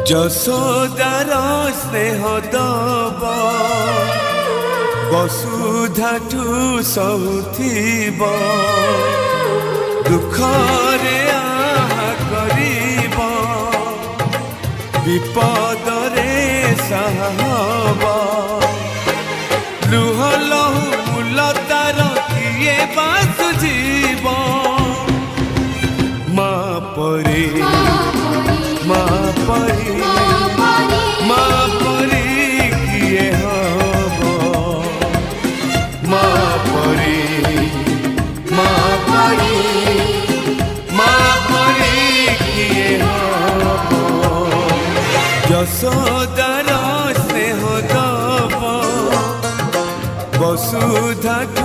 যশোদার স্নেহ দব বসুধাঠু সহুথিব দুঃখরে আহা করিব বিপদরে সাহা হব লুহ লহু মূল তার কিয়ে বা সুঝিব মা পরি মা পরি মা পরি কিয়ে হব মা পরি মা পরি মা পরি কিয়ে হব যশোদা